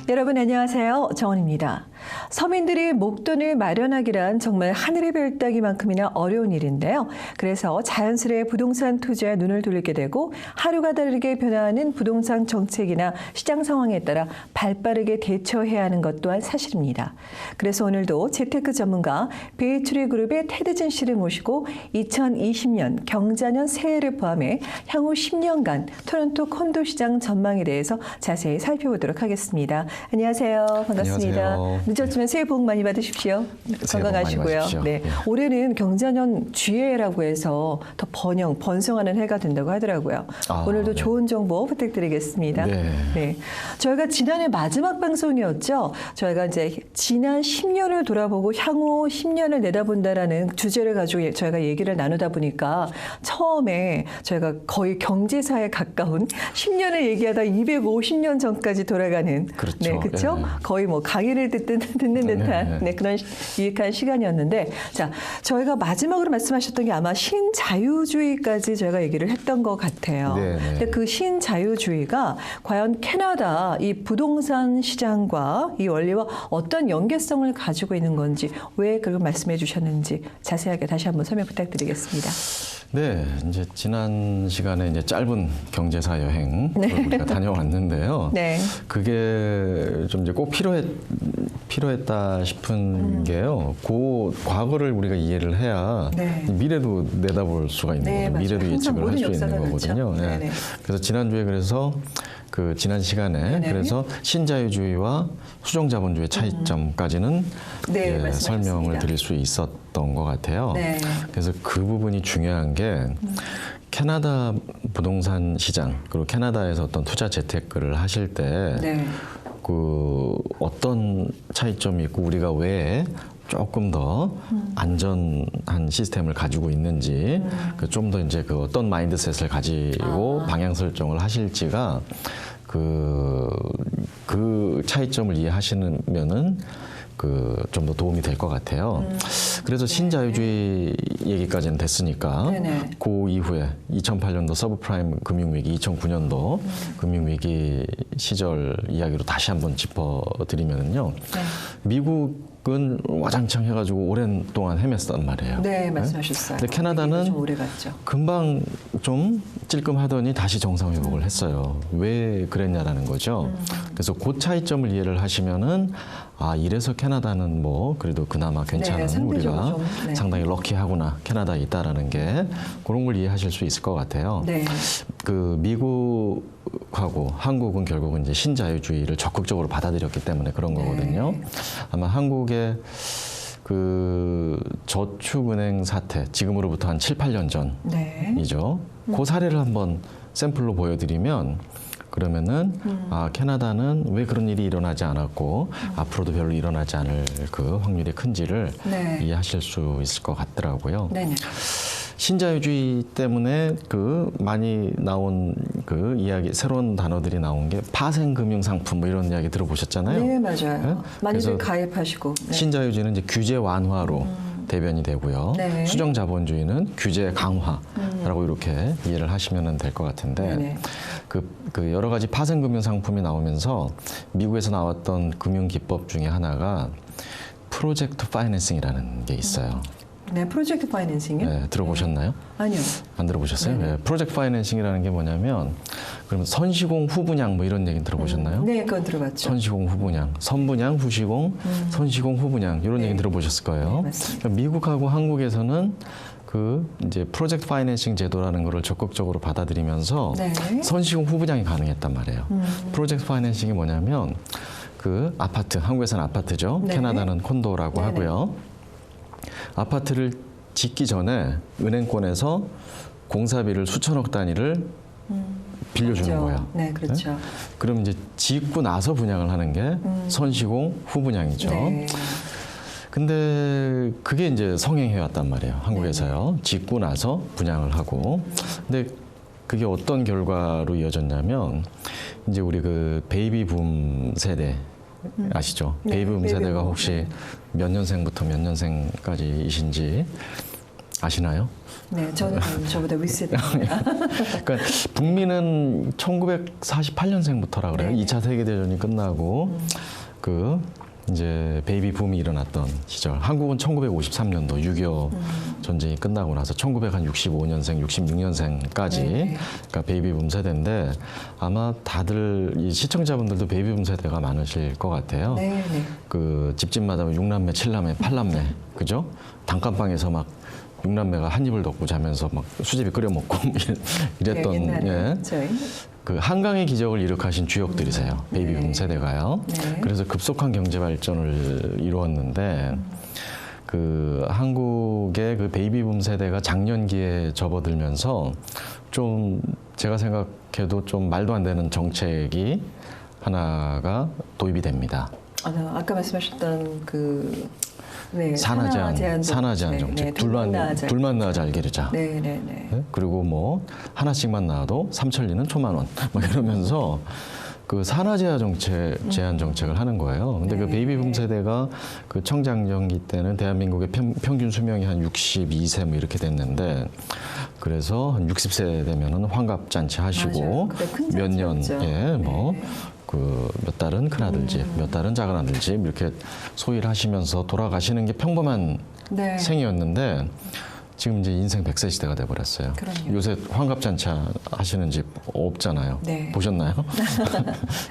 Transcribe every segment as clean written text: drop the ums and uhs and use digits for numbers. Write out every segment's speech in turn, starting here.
여러분 안녕하세요. 정원입니다. 서민들이 목돈을 마련하기란 정말 하늘의 별 따기만큼이나 어려운 일인데요. 그래서 자연스레 부동산 투자에 눈을 돌리게 되고 하루가 다르게 변화하는 부동산 정책이나 시장 상황에 따라 발빠르게 대처해야 하는 것 또한 사실입니다. 그래서 오늘도 재테크 전문가 베이투리그룹의 테드진 씨를 모시고 2020년 경자년 새해를 포함해 향후 10년간 토론토 콘도 시장 전망에 대해서 자세히 살펴보도록 하겠습니다. 안녕하세요. 반갑습니다. 안녕하세요. 늦었지만 새해 복 많이 받으십시오. 건강하시고요. 네. 올해는 경자년 쥐해라고 해서 더 번성하는 해가 된다고 하더라고요. 오늘도 네. 좋은 정보 부탁드리겠습니다. 네. 저희가 지난해 마지막 방송이었죠. 저희가 이제 지난 10년을 돌아보고 향후 10년을 내다본다라는 주제를 가지고 저희가 얘기를 나누다 보니까 처음에 저희가 거의 경제사에 가까운 10년을 얘기하다 250년 전까지 돌아가는 그렇죠. 네, 그렇죠? 네. 거의 뭐 강의를 듣는 듯한 네, 그런 유익한 시간이었는데, 자, 저희가 마지막으로 말씀하셨던 게 아마 신자유주의까지 저희가 얘기를 했던 것 같아요. 네, 네. 근데 그 신자유주의가 과연 캐나다 이 부동산 시장과 이 원리와 어떤 연계성을 가지고 있는 건지, 왜 그걸 말씀해 주셨는지 자세하게 다시 한번 설명 부탁드리겠습니다. 네, 이제 지난 시간에 이제 짧은 경제사 여행을 우리가 다녀왔는데요. 네. 그게 좀 이제 꼭 필요했다 싶은 게요. 그 과거를 우리가 이해를 해야 네. 미래도 내다볼 수가 있는 거죠. 맞아요. 미래도 예측을 할 수 있는 거거든요. 그렇죠? 네. 네네. 그래서 지난주에 그래서 그 지난 시간에 네네. 그래서 신자유주의와 수정자본주의 차이점까지는 네, 설명을 드릴 수 있었던 것 같아요. 네. 그래서 그 부분이 중요한 게 캐나다 부동산 시장 그리고 캐나다에서 어떤 투자 재테크를 하실 때 네. 그 어떤 차이점이 있고 우리가 왜 조금 더 안전한 시스템을 가지고 있는지 좀 더 이제 그 어떤 마인드셋을 가지고 방향 설정을 하실지가 그 차이점을 이해하시면은 좀 더 도움이 될 것 같아요. 그래서 신자유주의 얘기까지는 됐으니까 네네. 그 이후에 2008년도 서브프라임 금융위기, 2009년도 금융위기 시절 이야기로 다시 한번 짚어드리면요. 네. 미국은 와장창 해가지고 오랜 동안 헤맸단 말이에요. 네, 말씀하셨어요. 근데 캐나다는 좀 오래 갔죠. 금방 좀 찔끔하더니 다시 정상 회복을 했어요. 왜 그랬냐라는 거죠. 그래서 그 차이점을 이해를 하시면은 이래서 캐나다는 뭐 그래도 그나마 괜찮은 네, 우리가 좀, 네. 상당히 럭키하구나 캐나다에 있다라는 게 그런 걸 이해하실 수 있을 것 같아요. 네. 그 미국하고 한국은 결국은 이제 신자유주의를 적극적으로 받아들였기 때문에 그런 거거든요. 아마 한국의 그 저축은행 사태 지금으로부터 한 7, 8년 전이죠. 그 사례를 한번 샘플로 보여드리면 그러면은 캐나다는 왜 그런 일이 일어나지 않았고 앞으로도 별로 일어나지 않을 그 확률이 큰지를 네. 이해하실 수 있을 것 같더라고요. 네네. 신자유주의 때문에 많이 나온 그 이야기, 새로운 단어들이 나온 게 파생금융상품 뭐 이런 이야기 들어보셨잖아요. 네, 맞아요. 네? 많이들 가입하시고. 네. 신자유주의는 이제 규제 완화로 대변이 되고요. 네. 수정자본주의는 규제 강화라고 이렇게 이해를 하시면 될 것 같은데 네네. 그 여러 가지 파생금융 상품이 나오면서 미국에서 나왔던 금융 기법 중에 하나가 프로젝트 파이낸싱이라는 게 있어요. 네, 프로젝트 파이낸싱이요? 네, 들어보셨나요? 아니요. 안 들어보셨어요? 네. 프로젝트 파이낸싱이라는 게 뭐냐면 그러면 선시공 후분양 뭐 이런 얘기 들어보셨나요? 네, 그건 들어봤죠. 선시공 후분양, 선분양, 후시공, 선시공 후분양 이런 얘기 들어보셨을 거예요. 네, 맞습니다. 그러니까 미국하고 한국에서는 이제 프로젝트 파이낸싱 제도라는 거를 적극적으로 받아들이면서 네. 선시공 후분양이 가능했단 말이에요. 프로젝트 파이낸싱이 뭐냐면 아파트, 한국에서는 아파트죠. 네. 캐나다는 콘도라고 네네. 하고요. 아파트를 짓기 전에 은행권에서 공사비를 수천억 단위를 빌려주는 그렇죠. 거예요. 네, 그렇죠. 네? 그럼 이제 짓고 나서 분양을 하는 게 선시공 후분양이죠. 네. 근데 그게 이제 성행해 왔단 말이에요. 한국에서요. 짓고 나서 분양을 하고. 근데 그게 어떤 결과로 이어졌냐면 이제 우리 그 베이비붐 세대 아시죠? 네, 베이비붐 세대가 베이비붐. 혹시 몇 년생부터 몇 년생까지이신지 아시나요? 네, 저는 저보다 윗세대입니다. 그러니까 북미는 1948년생부터라 그래요. 네. 2차 세계대전이 끝나고 그 이제 베이비 붐이 일어났던 시절. 한국은 1953년도 6.25 전쟁이 끝나고 나서 1965년생, 66년생까지 네. 그러니까 베이비 붐 세대인데 아마 다들 이 시청자분들도 베이비 붐 세대가 많으실 것 같아요. 네, 네. 그 집집마다 6남매, 7남매, 8남매, 그죠? 단칸방에서 막 6남매가 한 입을 덮고 자면서 막 수제비 끓여 먹고 이랬던 옛날에 예. 저희 그 한강의 기적을 일으켜신 주역들이세요. 베이비붐 네. 세대가요. 네. 그래서 급속한 경제 발전을 이루었는데 그 한국의 그 베이비붐 세대가 장년기에 접어들면서 좀 제가 생각해도 좀 말도 안 되는 정책이 하나가 도입이 됩니다. 아까 말씀하셨던 그 네, 산하 제한 정책. 둘만 낳아 잘 기르자. 네, 네, 네. 네? 그리고 뭐 하나씩만 낳아도 삼천리는 초만 원. 막 이러면서 그 산하 제한 정책을 하는 거예요. 근데 그 네. 베이비붐 세대가 그 청장년기 때는 대한민국의 평균 수명이 한 62세 뭐 이렇게 됐는데 그래서 한 60세 되면은 환갑 잔치 하시고 맞아요. 그때 큰 몇 년 잔치였죠. 예, 뭐 네. 그 몇 달은 큰아들 집, 몇 달은 작은아들 집 이렇게 소일을 하시면서 돌아가시는 게 평범한 네. 생이었는데 지금 이제 인생 100세 시대가 돼버렸어요. 그럼요. 요새 환갑잔치 하시는 집 없잖아요. 네. 보셨나요?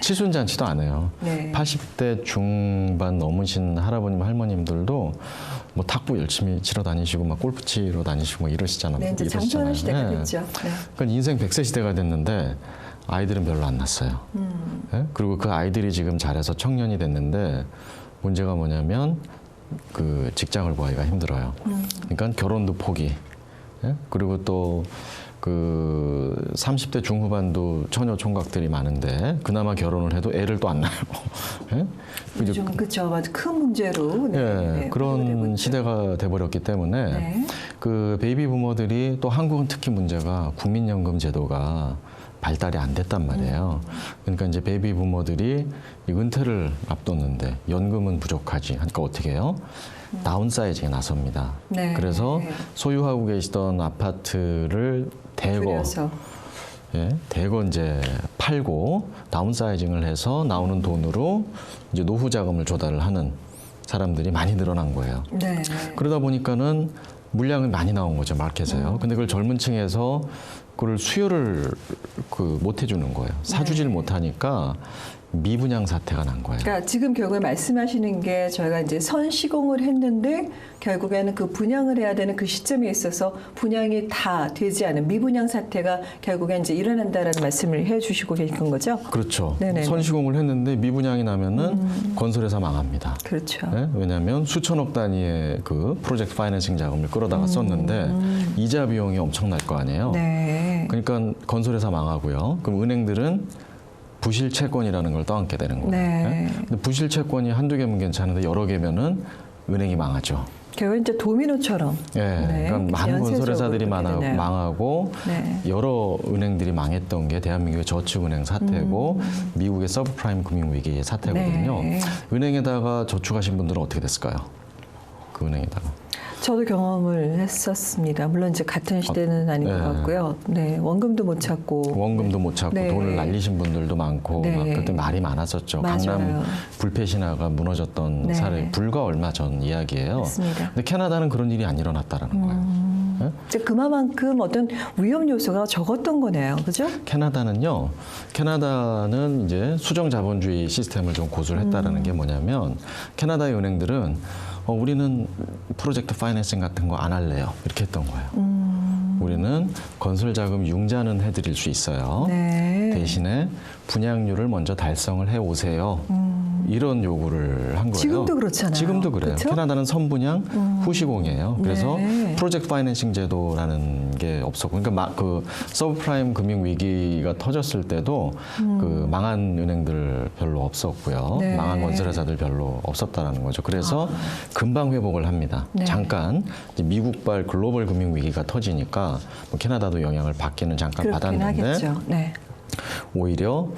칠순잔치도 안 해요. 네. 80대 중반 넘으신 할아버님, 할머님들도 뭐 탁구 열심히 치러 다니시고 막 골프 치러 다니시고 뭐 이러시잖아요. 네, 이제 장편의 시대가 됐죠. 네. 그러니까 인생 100세 시대가 됐는데 아이들은 별로 안 낳았어요. 예? 그리고 그 아이들이 지금 자라서 청년이 됐는데 문제가 뭐냐면 그 직장을 구하기가 힘들어요. 그러니까 결혼도 포기. 예? 그리고 또 그 30대 중후반도 처녀 총각들이 많은데 그나마 결혼을 해도 애를 또 안 낳아요. 예? 요즘 그쵸, 맞아, 큰 문제로 네, 예, 네, 그런 되고 있죠. 시대가 돼버렸기 때문에 네. 그 베이비 부모들이 또 한국은 특히 문제가 국민연금 제도가 발달이 안 됐단 말이에요. 그러니까 이제 베이비 부모들이 이 은퇴를 앞뒀는데 연금은 부족하지. 그러니까 어떻게 해요? 다운사이징에 나섭니다. 네. 그래서 네. 소유하고 계시던 아파트를 대거 그래서 예, 대거 이제 팔고 다운사이징을 해서 나오는 돈으로 이제 노후 자금을 조달을 하는 사람들이 많이 늘어난 거예요. 네. 그러다 보니까는 물량이 많이 나온 거죠, 마켓에요. 근데 그걸 젊은 층에서 그걸 수요를 그 못 해주는 거예요. 사주질 네. 못하니까 미분양 사태가 난 거예요. 그러니까 지금 결국에 말씀하시는 게 저희가 이제 선시공을 했는데 결국에는 그 분양을 해야 되는 그 시점에 있어서 분양이 다 되지 않은 미분양 사태가 결국에 이제 일어난다라는 말씀을 해주시고 계신 거죠? 그렇죠. 네네네. 선시공을 했는데 미분양이 나면은 건설회사 망합니다. 그렇죠. 네? 왜냐하면 수천억 단위의 그 프로젝트 파이낸싱 자금을 끌어다가 썼는데 이자 비용이 엄청날 거 아니에요. 네. 그러니까 건설회사 망하고요. 그럼 은행들은 부실 채권이라는 걸 떠안게 되는 거예요. 네. 근데 부실 채권이 한두 개면 괜찮은데 여러 개면은 은행이 망하죠. 결국 이제 도미노처럼. 예. 네. 그러니까 많은 연쇄적으로 건설회사들이 그렇게 되네요. 망하고 네. 여러 은행들이 망했던 게 대한민국의 저축은행 사태고 미국의 서브프라임 금융위기의 사태거든요. 네. 은행에다가 저축하신 분들은 어떻게 됐을까요? 그 은행에다가. 저도 경험을 했었습니다. 물론 이제 같은 시대는 아닌 것 네. 같고요. 네, 원금도 못 찾고. 원금도 못 찾고 네. 돈을 날리신 분들도 많고 네. 막 그때 말이 많았었죠. 맞아요. 강남 불패신화가 무너졌던 네. 사례 불과 얼마 전 이야기예요. 맞습니다. 근데 캐나다는 그런 일이 안 일어났다라는 거예요. 네? 이제 그만큼 어떤 위험 요소가 적었던 거네요. 그죠? 캐나다는 이제 수정 자본주의 시스템을 좀 고수를 했다라는 게 뭐냐면 캐나다의 은행들은 우리는 프로젝트 파이낸싱 같은 거 안 할래요. 이렇게 했던 거예요. 우리는 건설 자금 융자는 해드릴 수 있어요. 네. 대신에 분양률을 먼저 달성을 해 오세요. 이런 요구를 한 거예요. 지금도 그렇잖아요. 지금도 그래요. 그렇죠? 캐나다는 선분양 후시공이에요. 그래서 네. 프로젝트 파이낸싱 제도라는 게 없었고, 그러니까 그 서브프라임 금융 위기가 터졌을 때도 그 망한 은행들 별로 없었고요. 네. 망한 건설회사들 별로 없었다라는 거죠. 그래서 금방 회복을 합니다. 네. 잠깐 이제 미국발 글로벌 금융 위기가 터지니까 뭐 캐나다도 영향을 받기는 잠깐 그렇긴 받았는데 하겠죠. 네. 오히려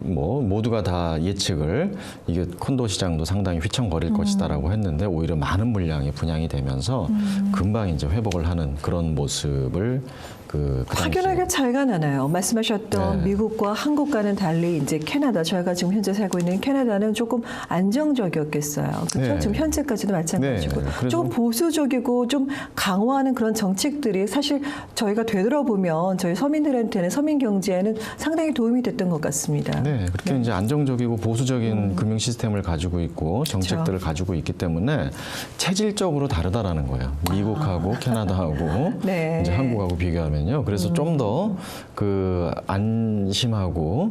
모두가 다 예측을 이게 콘도 시장도 상당히 휘청거릴 것이다라고 했는데 오히려 많은 물량이 분양이 되면서 금방 이제 회복을 하는 그런 모습을 그 확연하게 차이가 나나요? 말씀하셨던 네. 미국과 한국과는 달리 이제 캐나다, 저희가 지금 현재 살고 있는 캐나다는 조금 안정적이었겠어요. 그렇죠? 네. 지금 현재까지도 마찬가지고 네. 그래서 조금 보수적이고 좀 강화하는 그런 정책들이 사실 저희가 되돌아보면 저희 서민들한테는 서민 경제에는 상당히 도움이 됐던 것 같습니다. 네, 그렇게 이제 안정적이고 보수적인 금융 시스템을 가지고 있고 정책들을 가지고 있기 때문에 체질적으로 다르다라는 거예요. 미국하고 캐나다하고 네. 이제 한국하고 비교하면요. 그래서 좀 더 그 안심하고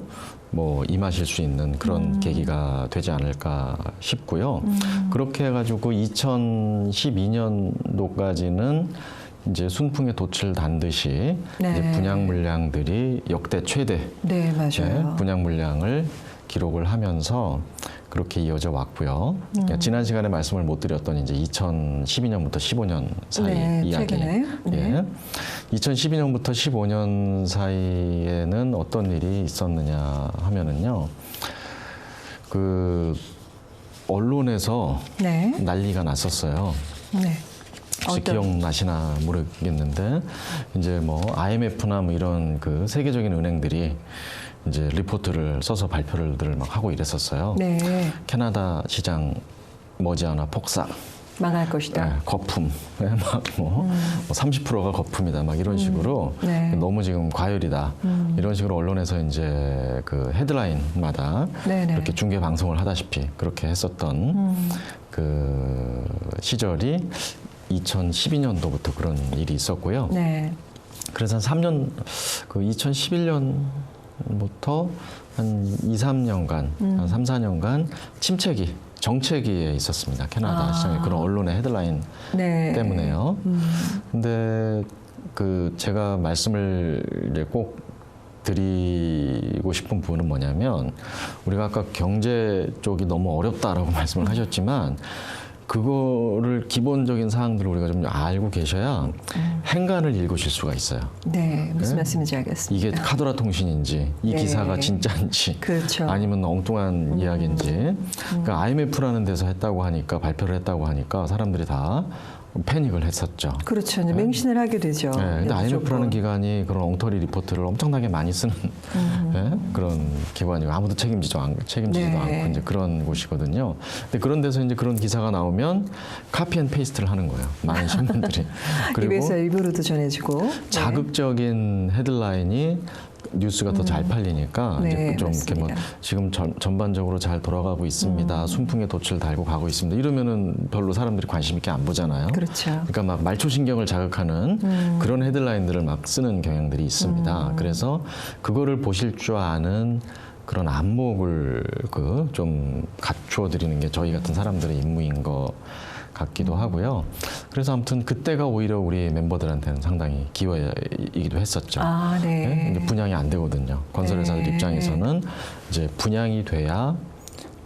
임하실 수 있는 그런 계기가 되지 않을까 싶고요. 그렇게 해가지고 2012년도까지는 이제 순풍에 돛을 단 듯이 네. 이제 분양 물량들이 역대 최대 네, 맞아요. 분양 물량을 기록을 하면서 그렇게 이어져 왔고요. 그러니까 지난 시간에 말씀을 못 드렸던 이제 2012년부터 15년 사이 네, 이야기. 최근에. 네. 예. 2012년부터 15년 사이에는 어떤 일이 있었느냐 하면은요. 그 언론에서 네. 난리가 났었어요. 네. 혹시 기억나시나 모르겠는데 이제 IMF나 이런 그 세계적인 은행들이 이제 리포트를 써서 발표를 막 하고 이랬었어요. 네. 캐나다 시장 머지않아 폭삭, 망할 것이다. 거품, 30%가 거품이다, 막 이런 식으로 네. 너무 지금 과열이다 이런 식으로 언론에서 이제 그 헤드라인마다 네네. 이렇게 중계 방송을 하다시피 그렇게 했었던 그 시절이 2012년도부터 그런 일이 있었고요. 네. 그래서 3년, 그 2011년부터 한 2, 3년간, 한 3, 4년간 침체기, 정체기에 있었습니다. 캐나다 시장에 그런 언론의 헤드라인 네. 때문에요. 근데 그 제가 말씀을 이제 꼭 드리고 싶은 부분은 뭐냐면 우리가 아까 경제 쪽이 너무 어렵다라고 말씀을 하셨지만 그거를 기본적인 사항들을 우리가 좀 알고 계셔야 행간을 읽으실 수가 있어요. 네, 무슨 네? 말씀인지 알겠습니다. 이게 카더라 통신인지 이 네. 기사가 진짜인지 그렇죠. 아니면 엉뚱한 이야기인지 그러니까 IMF라는 데서 했다고 하니까 발표를 했다고 하니까 사람들이 다 패닉을 했었죠. 그렇죠. 이제 맹신을 하게 되죠. 네, 근데 IMF라는 기관이 그런 엉터리 리포트를 엄청나게 많이 쓰는 그런 기관이고 아무도 책임지지도 네. 않고 이제 그런 곳이거든요. 근데 그런 데서 이제 그런 기사가 나오면 카피 앤 페이스트를 하는 거예요. 많은 신문들이. 입에서 일부러도 전해지고 자극적인 헤드라인이 뉴스가 더 잘 팔리니까 네, 이제 좀 이렇게 맞습니다. 지금 전반적으로 잘 돌아가고 있습니다. 순풍에 돛을 달고 가고 있습니다. 이러면은 별로 사람들이 관심 있게 안 보잖아요. 그렇죠. 그러니까 막 말초신경을 자극하는 그런 헤드라인들을 막 쓰는 경향들이 있습니다. 그래서 그거를 보실 줄 아는 그런 안목을 좀 갖추어 드리는 게 저희 같은 사람들의 임무인 것 같기도 하고요. 그래서 아무튼 그때가 오히려 우리 멤버들한테는 상당히 기회이기도 했었죠. 아, 네. 네? 이제 분양이 안 되거든요. 건설회사들 네. 입장에서는 이제 분양이 돼야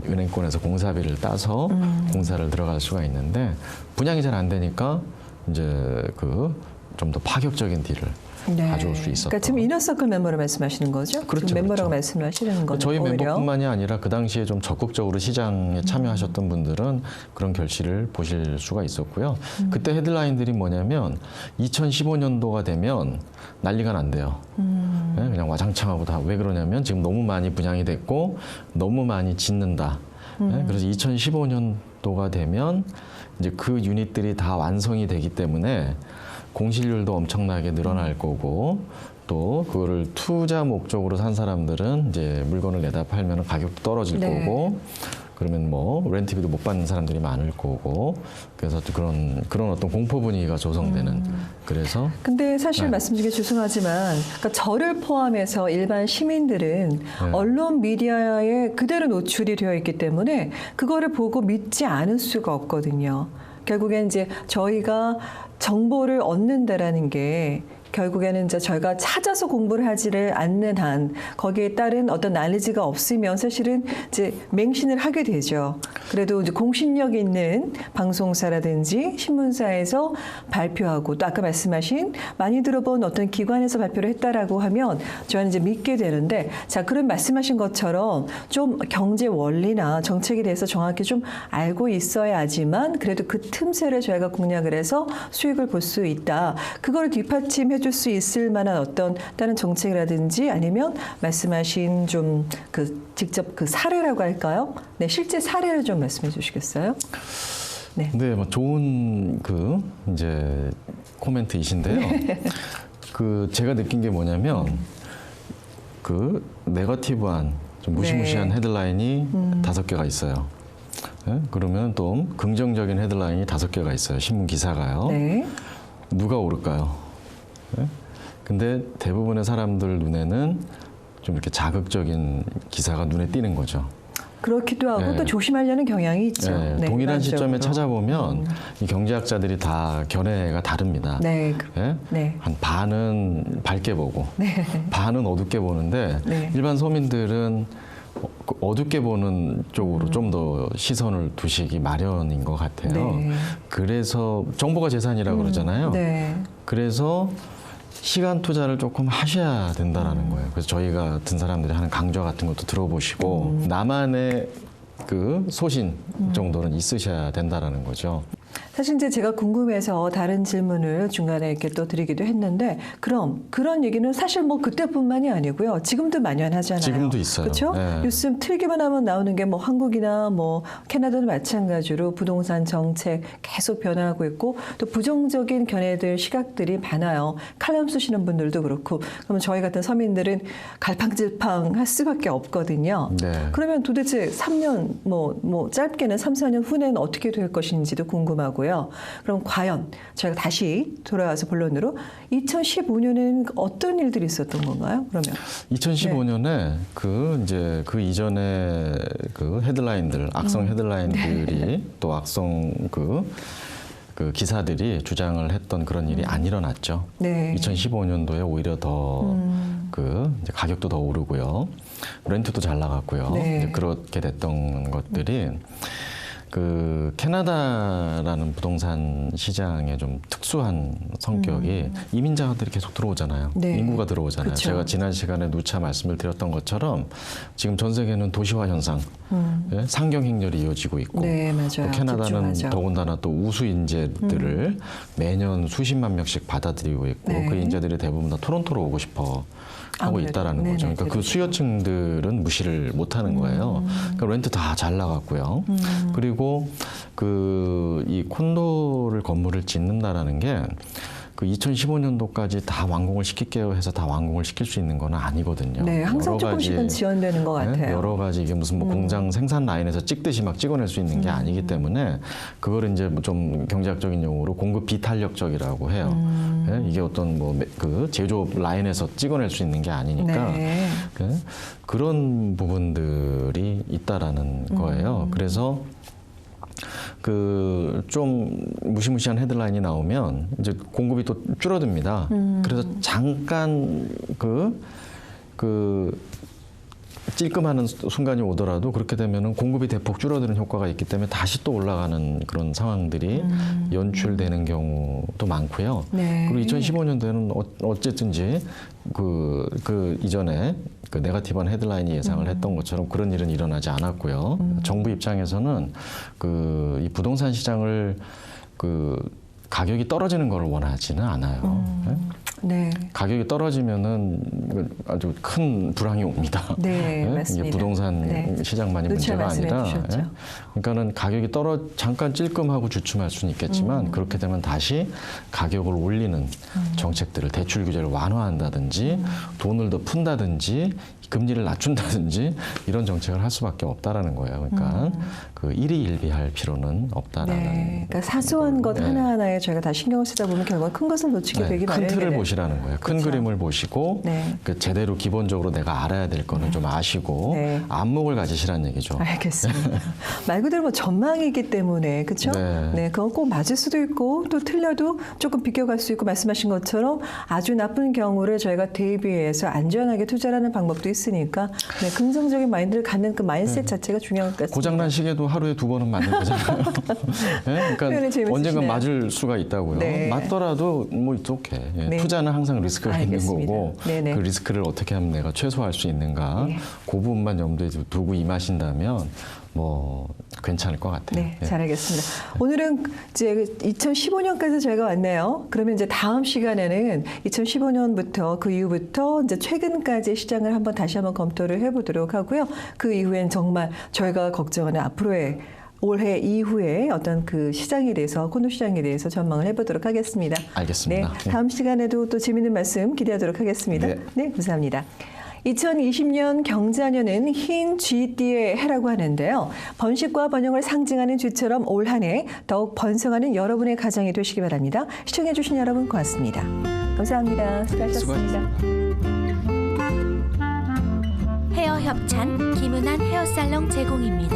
은행권에서 공사비를 따서 공사를 들어갈 수가 있는데 분양이 잘 안 되니까 이제 좀 더 파격적인 딜을 가져올 수 있었다. 그러니까 지금 이너서클 멤버를 말씀하시는 거죠? 그렇죠, 지금 멤버라고 그렇죠. 말씀하시는 거는 저희 오히려? 멤버뿐만이 아니라 그 당시에 좀 적극적으로 시장에 참여하셨던 분들은 그런 결실을 보실 수가 있었고요. 그때 헤드라인들이 뭐냐면 2015년도가 되면 난리가 난대요. 네, 그냥 와장창하고 다 왜 그러냐면 지금 너무 많이 분양이 됐고 너무 많이 짓는다. 네, 그래서 2015년도가 되면 이제 그 유닛들이 다 완성이 되기 때문에 공실률도 엄청나게 늘어날 거고 또 그거를 투자 목적으로 산 사람들은 이제 물건을 내다 팔면 가격도 떨어질 네. 거고 그러면 렌트비도 못 받는 사람들이 많을 거고 그래서 또 그런 어떤 공포 분위기가 조성되는 그래서 근데 사실 네. 말씀드리기 죄송하지만 그러니까 저를 포함해서 일반 시민들은 네. 언론 미디어에 그대로 노출이 되어 있기 때문에 그거를 보고 믿지 않을 수가 없거든요. 결국엔 이제 저희가 정보를 얻는다라는 게 결국에는 이제 저희가 찾아서 공부를 하지를 않는 한 거기에 따른 어떤 난리지가 없으면 사실은 이제 맹신을 하게 되죠. 그래도 이제 공신력 있는 방송사라든지 신문사에서 발표하고 또 아까 말씀하신 많이 들어본 어떤 기관에서 발표를 했다라고 하면 저희는 이제 믿게 되는데 자, 그런 말씀하신 것처럼 좀 경제 원리나 정책에 대해서 정확히 좀 알고 있어야지만 그래도 그 틈새를 저희가 공략을 해서 수익을 볼 수 있다. 그걸 뒷받침해 줄 수 있을 만한 어떤 다른 정책이라든지 아니면 말씀하신 좀 그 직접 그 사례라고 할까요? 네, 실제 사례를 좀 말씀해 주시겠어요? 네. 네, 뭐 좋은 그 이제 코멘트이신데요. 그 제가 느낀 게 뭐냐면 그 네거티브한 좀 무시무시한 네. 헤드라인이 5개가 있어요. 네? 그러면 또 긍정적인 헤드라인이 5개가 있어요. 신문 기사가요. 네. 누가 오를까요? 네? 근데 대부분의 사람들 눈에는 좀 이렇게 자극적인 기사가 눈에 띄는 거죠. 그렇기도 하고 네. 또 조심하려는 경향이 있죠. 네, 네, 동일한 일반적으로. 시점에 찾아보면 이 경제학자들이 다 견해가 다릅니다. 네. 예? 네. 한 반은 밝게 보고 네. 반은 어둡게 보는데 네. 일반 소민들은 어둡게 보는 쪽으로 좀 더 시선을 두시기 마련인 것 같아요. 네. 그래서 정보가 재산이라고 그러잖아요. 네. 그래서 시간 투자를 조금 하셔야 된다라는 거예요. 그래서 저희가 같은 사람들이 하는 강좌 같은 것도 들어보시고 나만의 그 소신 정도는 있으셔야 된다라는 거죠. 사실 이제 제가 궁금해서 다른 질문을 중간에 이렇게 또 드리기도 했는데 그럼 그런 얘기는 사실 뭐 그때뿐만이 아니고요. 지금도 만연하잖아요. 지금도 있어요. 그렇죠? 네. 뉴스 틀기만 하면 나오는 게 뭐 한국이나 뭐 캐나다도 마찬가지로 부동산 정책 계속 변화하고 있고 또 부정적인 견해들 시각들이 많아요. 칼럼 쓰시는 분들도 그렇고 그러면 저희 같은 서민들은 갈팡질팡 할 수밖에 없거든요. 네. 그러면 도대체 3년 뭐 짧게는 3, 4년 후에는 어떻게 될 것인지도 궁금하고요. 그럼 과연 저희가 다시 돌아와서 본론으로 2015년에는 어떤 일들이 있었던 건가요? 그러면 2015년에 그 이제 그 이전에 그 헤드라인들, 악성 헤드라인들이 또 악성 그 기사들이 주장을 했던 그런 일이 안 일어났죠. 네. 2015년도에 오히려 더 그 이제 가격도 더 오르고요, 렌트도 잘 나갔고요. 네. 이제 그렇게 됐던 것들이 그 캐나다라는 부동산 시장의 좀 특수한 성격이 이민자들이 계속 들어오잖아요. 네. 인구가 들어오잖아요. 그쵸. 제가 지난 시간에 누차 말씀을 드렸던 것처럼 지금 전 세계는 도시화 현상, 예? 상경 행렬이 이어지고 있고 네, 맞아요. 또 캐나다는 집중하죠. 더군다나 또 우수 인재들을 매년 수십만 명씩 받아들이고 있고 네. 그 인재들이 대부분 다 토론토로 오고 싶어 하고 아무래도. 있다라는 네네, 거죠. 그러니까 그 대부분. 수요층들은 무시를 못하는 거예요. 그러니까 렌트 다 잘 나갔고요. 그리고 그 이 콘도를 건물을 짓는다라는 게 그 2015년도까지 다 완공을 시킬게요 해서 다 완공을 시킬 수 있는 건 아니거든요. 네, 항상 여러 가지, 조금씩은 지연되는 것 같아요. 네, 여러 가지 이게 무슨 뭐 공장 생산 라인에서 찍듯이 막 찍어낼 수 있는 게 아니기 때문에 그걸 이제 뭐 좀 경제학적인 용어로 공급 비탄력적이라고 해요. 네, 이게 어떤 뭐 그 제조업 라인에서 찍어낼 수 있는 게 아니니까 네. 네, 그런 부분들이 있다라는 거예요. 그래서 그 좀 무시무시한 헤드라인이 나오면 이제 공급이 또 줄어듭니다. 그래서 잠깐 그 찔끔하는 순간이 오더라도 그렇게 되면은 공급이 대폭 줄어드는 효과가 있기 때문에 다시 또 올라가는 그런 상황들이 연출되는 경우도 많고요. 네. 그리고 2015년도에는 어쨌든지 그 이전에 그 네거티브한 헤드라인이 예상을 했던 것처럼 그런 일은 일어나지 않았고요. 정부 입장에서는 그 이 부동산 시장을 그 가격이 떨어지는 걸 원하지는 않아요. 네? 네. 가격이 떨어지면은 아주 큰 불황이 옵니다. 네, 예? 맞습니다. 이게 부동산 네. 시장만이 누차 문제가 아니라, 말씀해 주셨죠. 그러니까는 가격이 잠깐 찔끔하고 주춤할 수는 있겠지만 그렇게 되면 다시 가격을 올리는 정책들을 대출 규제를 완화한다든지 돈을 더 푼다든지 금리를 낮춘다든지 이런 정책을 할 수밖에 없다라는 거예요. 그러니까 그 일희일비할 필요는 없다라는. 네. 그러니까 사소한 것 네. 하나하나에 저희가 다 신경을 쓰다 보면 결국 큰 것을 놓치게 네, 되기 큰 마련이게 틀을 되죠. 보시라는 거예요. 큰 그렇죠. 그림을 보시고 네. 그 제대로 기본적으로 내가 알아야 될 거는 좀 아시고 네. 안목을 가지시라는 얘기죠. 알겠습니다. 말 그대로 뭐 전망이기 때문에 그렇죠? 네. 그건 꼭 맞을 수도 있고 또 틀려도 조금 비껴갈 수 있고 말씀하신 것처럼 아주 나쁜 경우를 저희가 대비해서 안전하게 투자하는 방법도 있으니까 네, 긍정적인 마인드를 갖는 그 마인드셋 자체가 중요한 것 같습니다. 고장난 시계도 하루에 2번은 맞는 거잖아요. 네? 표현이 그러니까 재밌으시네요. 언젠간 맞을 수가 있다고요. 네. 맞더라도 뭐 이렇게 네. 투자는 항상 리스크가 알겠습니다. 있는 거고 네네. 그 리스크를 어떻게 하면 내가 최소화할 수 있는가 네. 그 부분만 염두에 두고 임하신다면 뭐 괜찮을 것 같아요. 네, 예. 잘 알겠습니다. 오늘은 이제 2015년까지 저희가 왔네요. 그러면 이제 다음 시간에는 2015년부터 그 이후부터 이제 최근까지 시장을 한번 다시 한번 검토를 해보도록 하고요. 그 이후엔 정말 저희가 걱정하는 앞으로의 올해 이후에 어떤 그 시장에 대해서 코너 시장에 대해서 전망을 해보도록 하겠습니다. 알겠습니다. 네, 다음 시간에도 또 재미있는 말씀 기대하도록 하겠습니다. 네. 네, 감사합니다. 2020년 경자년은 흰 쥐띠의 해라고 하는데요. 번식과 번영을 상징하는 쥐처럼 올 한 해 더욱 번성하는 여러분의 가정이 되시기 바랍니다. 시청해 주신 여러분 고맙습니다. 감사합니다. 수고하셨습니다. 헤어 협찬 김은한 헤어살롱 제공입니다.